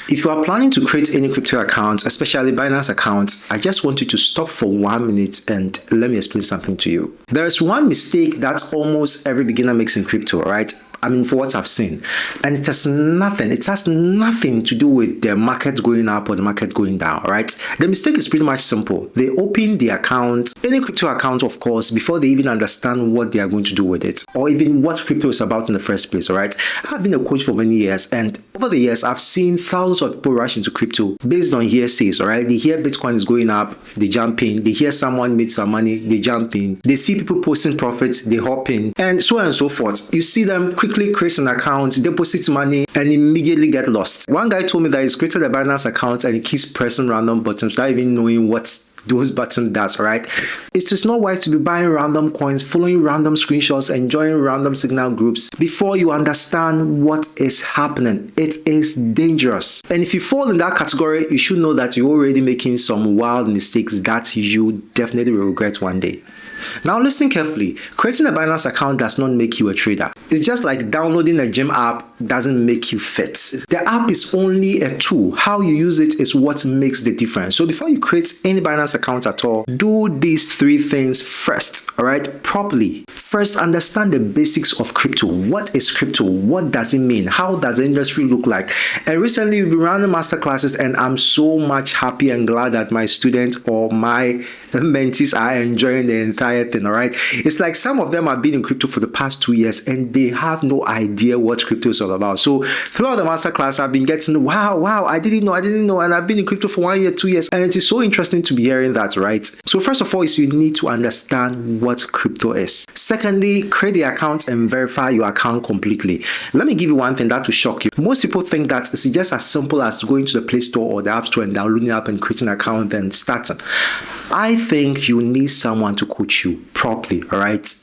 If you are planning to create any crypto account, especially Binance accounts, I just want you to stop for 1 minute and let me explain something to you. There is one mistake that almost every beginner makes in crypto, right? I mean, for what I've seen. And it has nothing to do with the market going up or the market going down, right? The mistake is pretty much simple. They open the account, any crypto account, of course, before they even understand what they are going to do with it, or even what crypto is about in the first place, all right? I've been a coach for many years, and over the years, I've seen thousands of people rush into crypto based on hearsays, all right? They hear Bitcoin is going up, they jump in. They hear someone made some money, they jump in. They see people posting profits, they hop in, and so on and so forth. You see them quickly create an account, deposit money, and immediately get lost. One guy told me that he's created a Binance account and he keeps pressing random buttons without even knowing what those buttons does, right? It is not wise to be buying random coins, following random screenshots, and joining random signal groups before you understand what is happening. It is dangerous. And if you fall in that category, you should know that you're already making some wild mistakes that you definitely will regret one day. Now listen carefully. Creating a Binance account does not make you a trader. It's just like downloading a gym app doesn't make you fit. The app is only a tool. How you use it is what makes the difference. So before you create any Binance account at all, do these 3 things first, all right? Properly. First, understand the basics of crypto. What is crypto? What does it mean? How does the industry look like? And recently we've been running master classes, and I'm so much happy and glad that my students or my mentees are enjoying the entire thing, all right? It's like some of them have been in crypto for the past 2 years and they have no idea what crypto is all about. So throughout the master class, I've been getting, wow, I didn't know, and I've been in crypto for 1 year, 2 years, and it is so interesting to be hearing that, right? So first of all, is you need to understand what crypto is. Secondly, create the account and verify your account completely. Let me give you one thing that will shock you. Most people think that it's just as simple as going to the Play Store or the App Store and downloading the app and creating an account and starting. I think you need someone to coach you properly, all right?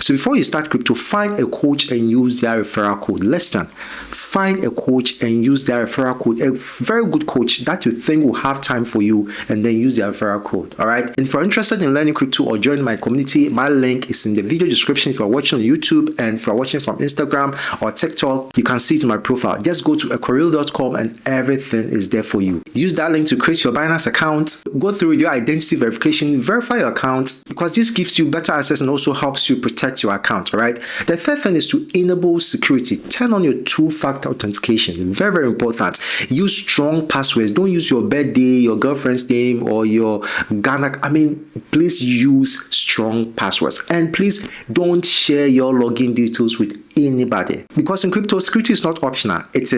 So before you start crypto, find a coach and use their referral code. Listen, find a coach and use their referral code. A very good coach that you think will have time for you, and then use their referral code. All right. And if you're interested in learning crypto or join my community, my link is in the video description. If you're watching on YouTube, and if you're watching from Instagram or TikTok, you can see it in my profile. Just go to ekoril.com and everything is there for you. Use that link to create your Binance account. Go through your identity verification, verify your account, because this gives you better access and also helps you protect your account. All right. The third thing is to enable security. Turn on your 2-factor authentication. Very, very important. Use strong passwords. Don't use your birthday, your girlfriend's name, or your Ghana. Please use strong passwords. And please don't share your login details with anybody. Because in crypto, security is not optional. It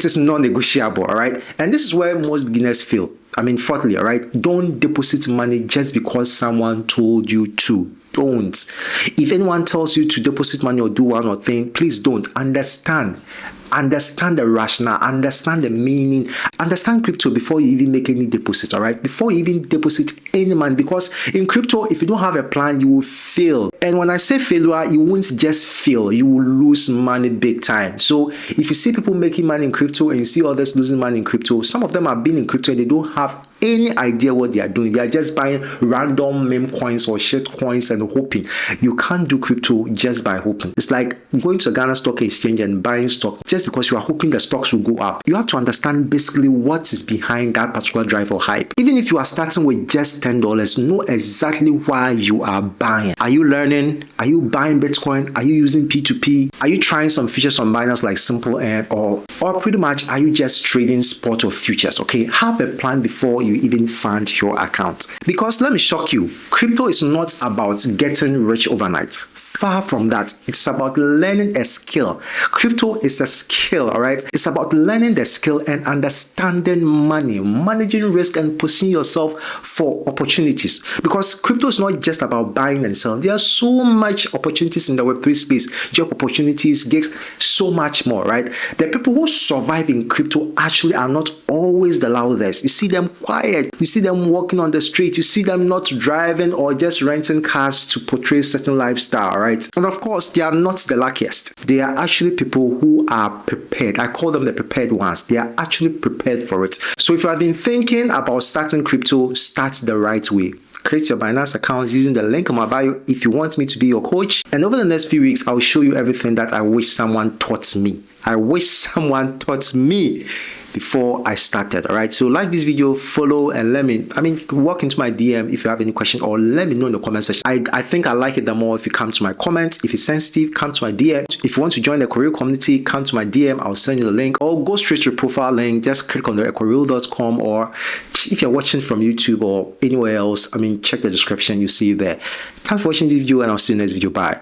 is non-negotiable, all right? And this is where most beginners fail. Fourthly, all right, don't deposit money just because someone told you to. Don't. If anyone tells you to deposit money or do one or thing, please don't. Understand the rationale, understand the meaning, understand crypto before you even make any deposit, all right? Before you even deposit any money, because in crypto, if you don't have a plan, you will fail. And when I say failure, you won't just fail, you will lose money big time. So if you see people making money in crypto and you see others losing money in crypto, some of them have been in crypto and they don't have any idea what they are doing. They are just buying random meme coins or shit coins and hoping. You can't do crypto just by hoping. It's like going to a Ghana stock exchange and buying stock just because you are hoping the stocks will go up. You have to understand basically what is behind that particular drive or hype. Even if you are starting with just $10, know exactly why you are buying. Are you learning? Are you buying Bitcoin? Are you using P2P? Are you trying some features on Binance like Simple Earn, or pretty much are you just trading spot or futures? Okay, have a plan before you even fund your account. Because let me shock you, crypto is not about getting rich overnight. Far from that. It's about learning a skill. Crypto is a skill, all right? It's about learning the skill and understanding money, managing risk, and positioning yourself for opportunities. Because crypto is not just about buying and selling. There are so much opportunities in the Web3 space, job opportunities, gigs, so much more, right? The people who survive in crypto actually are not always the loudest. You see them quiet. You see them walking on the street. You see them not driving or just renting cars to portray certain lifestyle, right? And of course, they are not the luckiest. They are actually people who are prepared. I call them the prepared ones. They are actually prepared for it. So if you have been thinking about starting crypto, start the right way. Create your Binance account using the link in my bio if you want me to be your coach. And over the next few weeks, I'll show you everything that I wish someone taught me. I wish someone taught me before I started. All right, so like this video, follow, and walk into my DM if you have any question, or let me know in the comment section. I think I like it the more if you come to my comments. If it's sensitive, come to my DM. If you want to join the Equareal community, come to my DM. I'll send you the link, or go straight to your profile link. Just click on the equareal.com, or if you're watching from YouTube or anywhere else, check the description, you see it there. Thanks for watching this video, and I'll see you in the next video. Bye.